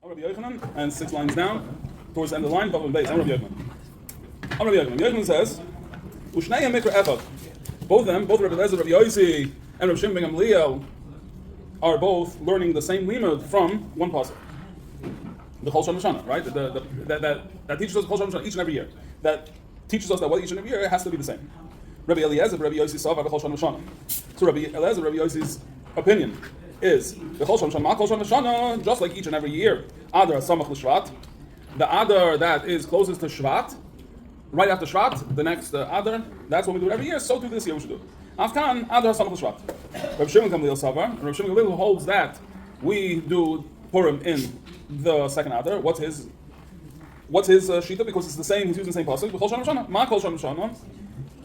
Rabbi Yochanan, and 6 lines down, towards the end of the line, Vav and Beis. I'm Rabbi Yochanan. Rabbi Yochanan says, Ushnei Mikra Echad. Both of them, both Rabbi Eliezer, Rabbi Yossi, and Rabbi Shimon ben Gamliel, are both learning the same limud from one pasuk, the Chol Shalom Shana, right? That teaches us Chol Shalom Shana each and every year. That teaches us that what each and every year has to be the same. Rabbi Eliezer, Rabbi Yossi saw Chol Shalom Shana. So Rabbi Eliezer, Rabbi Yossi's opinion is the Chol Shalom Shana, just like each and every year. Adar Samach l'Shvat, the Adar that is closest to Shvat, right after Shvat, the next Adar, that's what we do every year. So too this year we should do. Afkan Adar Samach l'Shvat. Rabbi Shimon Gamliel Savar, Rabbi Shimon Gamliel holds that we do Purim in the second Adar. What's his shita? Because it's the same. He's using the same pasuk. Chol Shalom Shana, Ma Chol Shalom Shana.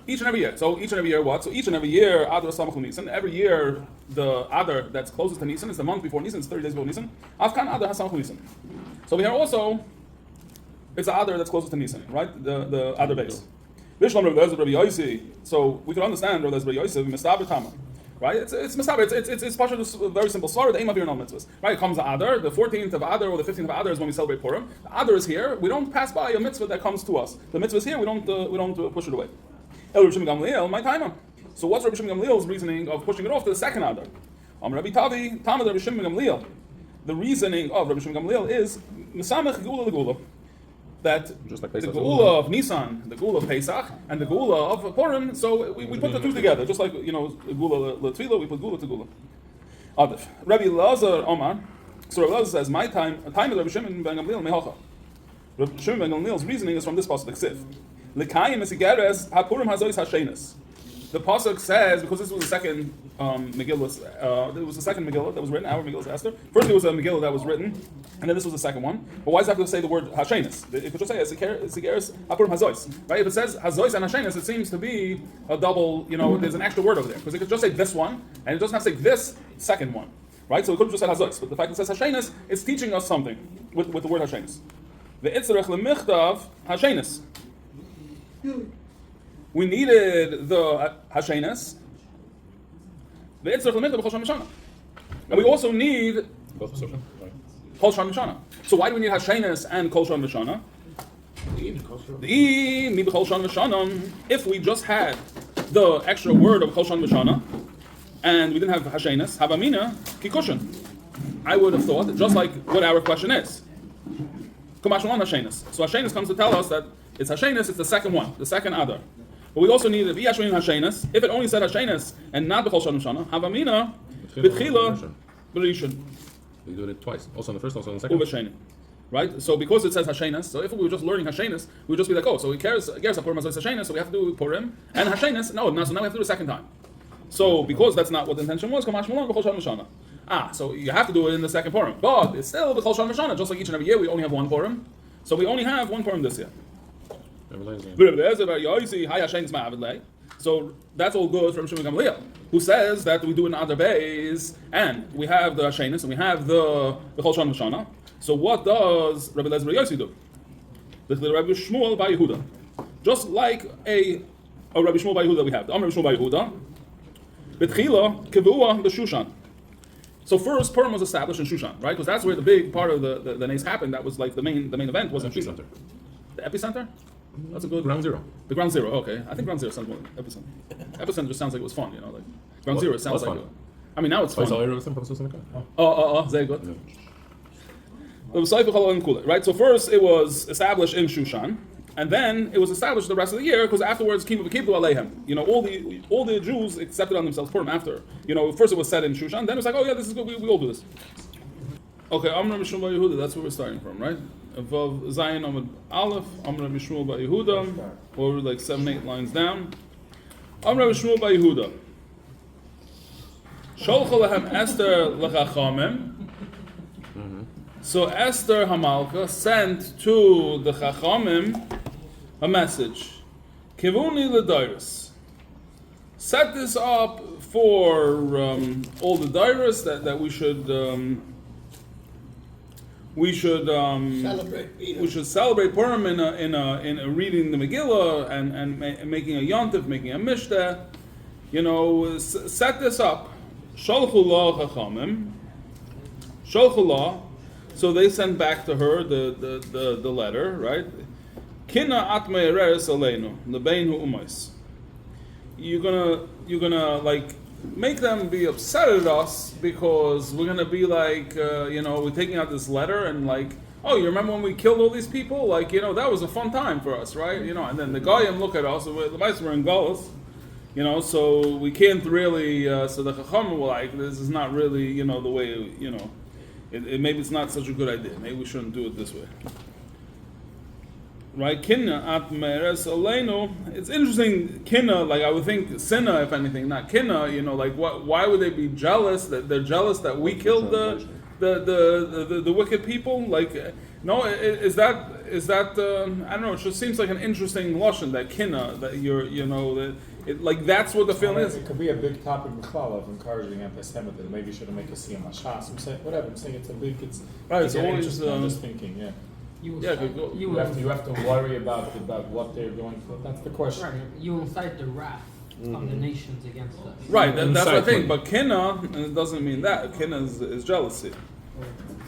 Each and every year. So each and every year what? So each and every year Adar Samach Nisan. Every year the Adar that's closest to Nisan is the month before Nisan. It's 30 days before Nisan. Afkan Adar Samach Nisan. So here also it's the Adar that's closest to Nisan, right? The Adar base. Vishlam Rabbi Eliezer, Rabbi Yossi. So we can understand Rabbi Eliezer, Rabbi Yossi, Mistaber Tama. Right? It's Mistaber. It's partially a very simple story. The aim of your mitzvahs. Right? It comes the Adar, the 14th of Adar or the 15th of Adar is when we celebrate Purim. The Adar is here. We don't pass by a mitzvah that comes to us. The mitzvah is here. We don't push it away. El Rabbi Shimon Gamliel, my time. So what's Rabbi Shimon Gamliel's reasoning of pushing it off to the second Adar? Rabbi Tavi, Tamad Rabbi Shimon Gamliel. The reasoning of Rabbi Shimon Gamliel is Mesamech Gula L'Gula. That just like the Gula of Nisan, the Gula of Pesach, and the Gula of Purim, so we put the two together, just like, Gula L'Tfila, we put Gula to Gula. Adif. Rabbi Elazar Omar, so Rabbi Elazar says, my time of Rabbi Shimon ben Gamliel Mehocha. Rabbi Shimon ben Gamliel's reasoning is from this pasuk, Ksiv. L'kayim esigeres ha-Purim hazois ha-shenis. The pasuk says, because this was the second Megillah, it was the second Megillah that was written, our Megillah Esther. First there was a Megillah that was written, and then this was the second one. But why does it have to say the word Hashenis? It could just say Esigeres HaPurim Hazois. Right? If it says Hazois and Hashenis, it seems to be a double, there's an extra word over there. Because it could just say this one, and it doesn't have to say this second one. Right? So it could have just said Hazois. But the fact that it says Hashenis, it's teaching us something with the word Hashenis. Ve'itzrech lemichtav Hashenis. We needed the Hashenis. And we also need Kol Shalom Shana. So why do we need Hashenis and Kol Shalom Shana? If we just had the extra word of Kol Shalom Shana and we didn't have Hashenis, Havamina, Kikushin, I would have thought, just like what our question is. Kumashalon Hashenis. So Hashenis comes to tell us that it's Hashenis, it's the second one, the second Adar. But we also need the V'yashrin Hashenis. If it only said Hashenis and not the Chol Shalom Shana, Havamina, B'tchila, B'rishon. We do it twice. Also on the first, also on the second. Uv'shenim. Right? So because it says Hashenis, so if we were just learning Hashenis, we would just be like, so he cares Purim says Hashenis, so we have to do Purim and Hashenis. So now we have to do it a second time. So because that's not what the intention was, Kamash Malon B'Chol Shalom Shana. So you have to do it in the second Purim. But it's still B'Chol Shalom Shana, just like each and every year we only have one Purim. So we only have one Purim this year. So that's all good from Shimon Gamliel, who says that we do an other base, and we have the Hashenis, and we have the Chol Shalom Shana. So what does Rabbi Eliezer Yossi do? The Rabbi Shmuel Bar Yehuda, just like a Rabbi Shmuel Bar Yehuda we have. The Rabbi Shmuel Bar Yehuda, B'tchila Kevua B'Shushan. So first, Purim was established in Shushan, right? Because that's where the big part of the Nes happened. That was like the main event was in Shushan. The epicenter. That's a good ground zero. The ground zero, okay. I think ground zero sounds more like epicenter. Epicenter just sounds like it was fun, like ground zero sounds like fun. I mean now it's fun. Very good. Right? So first it was established in Shushan, and then it was established the rest of the year because afterwards Kibu Aleihem. All the Jews accepted on themselves Purim after. First it was said in Shushan, then it was like, this is good, we all do this. Okay, Amr Mishum Bar Yehuda, that's where we're starting from, right? Above Zayin Amud Aleph, Amr Mishum Bar Yehuda, or like 7-8 lines down. Amr Mishum Bar Yehuda. Sholcha Lehem Esther Lechachamim. So Esther Hamalka sent to the Chachamim a message. Kivuni L'Dairis. Set this up for all the Dairis that we should... We should celebrate Purim in a reading the Megillah and making a yontif, making a mishteh. Set this up. Sholchu la chachamim. Sholchu la. So they sent back to her the letter, right? Kina atme ereres aleinu lebeinu umais. You're gonna like make them be upset at us because we're gonna be like, we're taking out this letter and like, oh, you remember when we killed all these people? Like, that was a fun time for us, right? And then the Goyim look at us, the mice were in Golos, so we can't really, so the Chacham were like, this is not really, the way, maybe it's not such a good idea. Maybe we shouldn't do it this way. Right? Kinna at meres aleinu. It's interesting, kinna, like I would think sinna, if anything, not kinna, like why would they be jealous that they're jealous that we killed the wicked people? Like, no, is that I don't know, it just seems like an interesting lashon, that kinna, that like that's what the feeling is. It could be a big topic of encouraging anti-Semitism. Maybe you shouldn't make a siyam hashas. I'm saying whatever. I'm saying it's a big. It's right. It's always interesting. I'm just thinking. Yeah. You have to worry about what they're going through. That's the question. Right. You incite the wrath of the nations against us. Right. That's what I think. But kinna doesn't mean that. Kinna is jealousy.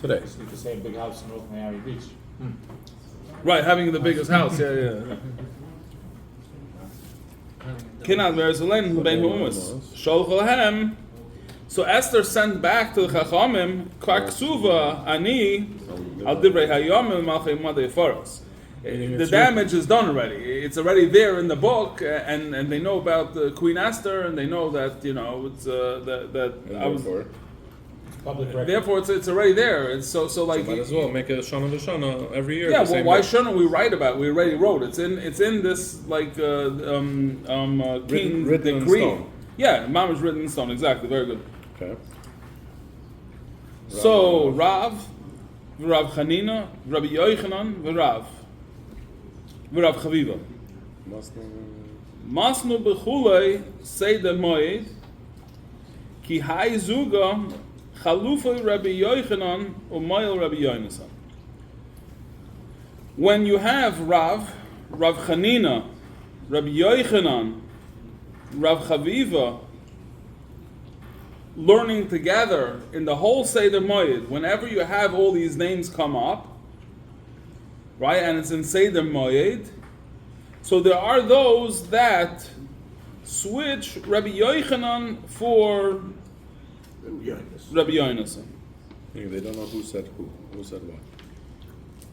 Today. You could say a big house in North Miami Beach. Right, having the biggest house. Yeah. Kinna veres aleinu lebeinu umais. Sholch lahem. So Esther sent back to the Chachamim, Ksuva ani al divrei hayomim malchei madei faros. The damage is done already. It's already there in the book, and they know about Queen Esther, and they know that it's that I was. Public record. Therefore, it's already there. It's so like. Might as well make a Shana V'Shana every year. Yeah, well, why shouldn't we write about it? We already wrote. It's in this like king written in decree. stone. Yeah, Mama's written in stone. Exactly. Very good. Okay. So Rav Chanina, Rabbi Yochanan, Rav Chaviva. Masnu bechulei Seder Moed ki hai zuga chalufei Rabbi Yochanan u'mayil Rabbi Yonasan. When you have Rav Chanina, Rabbi Yochanan, Rav Chaviva learning together in the whole Seder Moed, whenever you have all these names come up, right, and it's in Seder Moed, so there are those that switch Rabbi Yochanan for Rabbi Yonasan. They don't know who said what.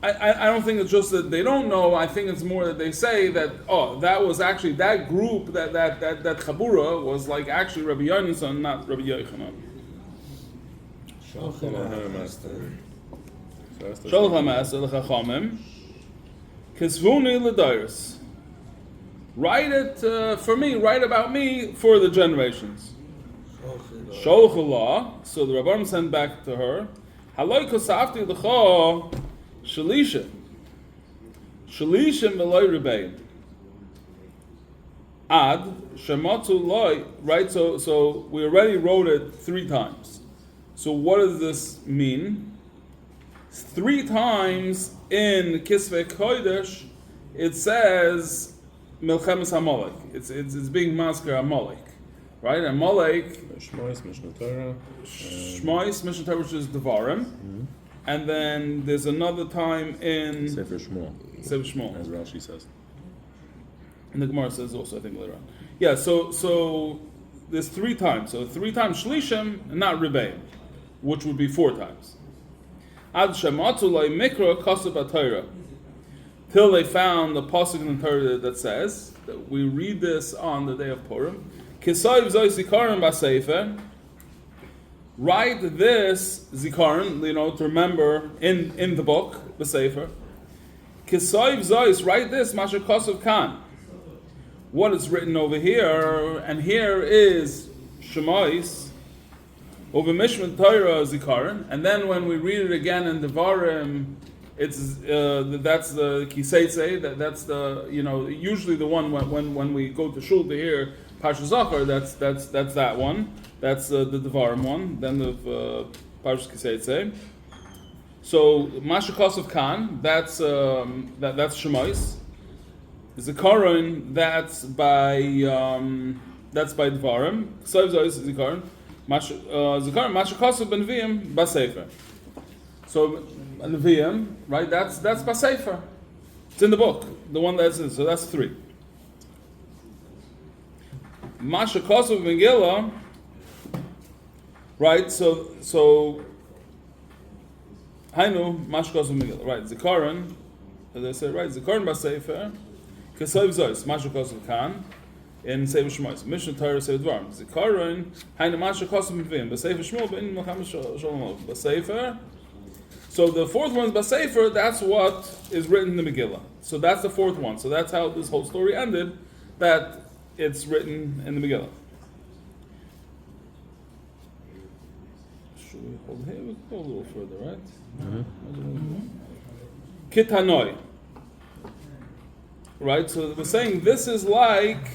I don't think it's just that they don't know. I think it's more that they say that that was actually that group that Chabura was like actually Rabbi Yonasan, not Rabbi Yochanan. Sholom Zeines l'chachamim kisvuni l'dayros. Write it for me. Write about me for the generations. Sholchala. So the Rabbanim sent back to her. Haloi kosafti l'cha. Shalisha Meloi Rebbein Ad Shematu Loi, right? So we already wrote it 3 times. So what does this mean? 3 times in Kisvei Kodesh it says Milchemes Amalek. It's being masked Amalek, right? Amalek Shmois, Mishnah Torah, Mishnah Torah, which is Devarim. And then there's another time in Sefer Shmuel, as Rashi says. And the Gemara says also, I think later on. Yeah, so there's 3 times. So 3 times Shlishim, and not Rebbeim, which would be 4 times. Ad Shematu Lai Mikra Kasav HaTorah. Till they found the pasuk in the Torah that says that we read this on the day of Purim. Kisayv Zoy Zikarim Baseifer. Write this zikaron, to remember in the book, the sefer. Kisayv Zois, write this Masher Kosav Khan. What is written over here, and here is Shemais over Mishman Torah zikaron, and then when we read it again in Devarim, it's that's the Kiseitze, that's the usually the one when we go to shul to hear Parsha Zachar, that's that one. That's the Devarim one. Then the Parshas Kiseitze. So Masha Kosov Khan. That's Shemais. Zikaron. That's by Devarim. Ksov Zois Zikaron. Zikaron Masha Kosov Ben Vim Basefer. So Nevi'im, right? That's Basefer. It's in the book. The one that's in. So that's 3. Masha Kosov Megillah, right? So Hainu Masha Kosov Megillah, right? Zikaron, as I said, right? Zikaron Basefer, Kesoiv Zois Masha Kosov Kan in Sefer Shmois. Mishnah Torah Sefer Dvarim. Zikaron Hainu Masha Kosov Mevim Basefer Shmuel Bein Melcham Sholom Basefer. So the 4th one is Basefer. That's what is written in the Megillah. So that's the 4th one. So that's how this whole story ended. That it's written in the Megillah. Should we hold here? We can go a little further, right? Kitanoi. Right? So we're saying this is like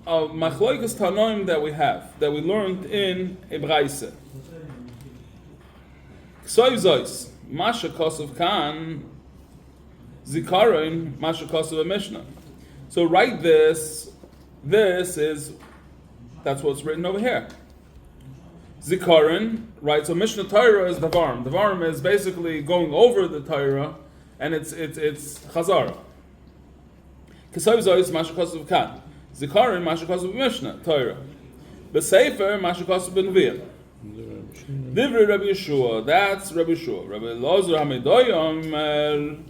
a machloikas tanoim that we have, that we learned in Ebraise. Ksoiv zois, Masha Kosov Kan, Zikaron, Masha Kosov a Mishnah. So write this is, that's what's written over here. Zikaron, right? So Mishnah Torah is Davarim. Davarim is basically going over the Torah, and it's Chazara. K'soiv zois Masha Kosov Kan. Zikaron, Masha Kosov Mishnah Torah. B'Sefer, Masha Kosov B'Nevi'im. Divrei Rabbi Yeshua, that's Rabbi Yeshua. Rabbi Elazar Hamidoyom,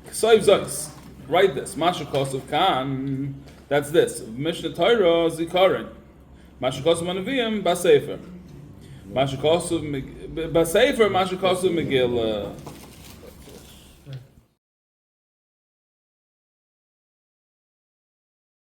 K'soiv zois. Write this. Masha Kosov Kan. That's this. Mishnah Torah Zikaron. Masha Kosov Nevi'im Basefer. Masha Kosov Basefer. Masha Kosov Megillah.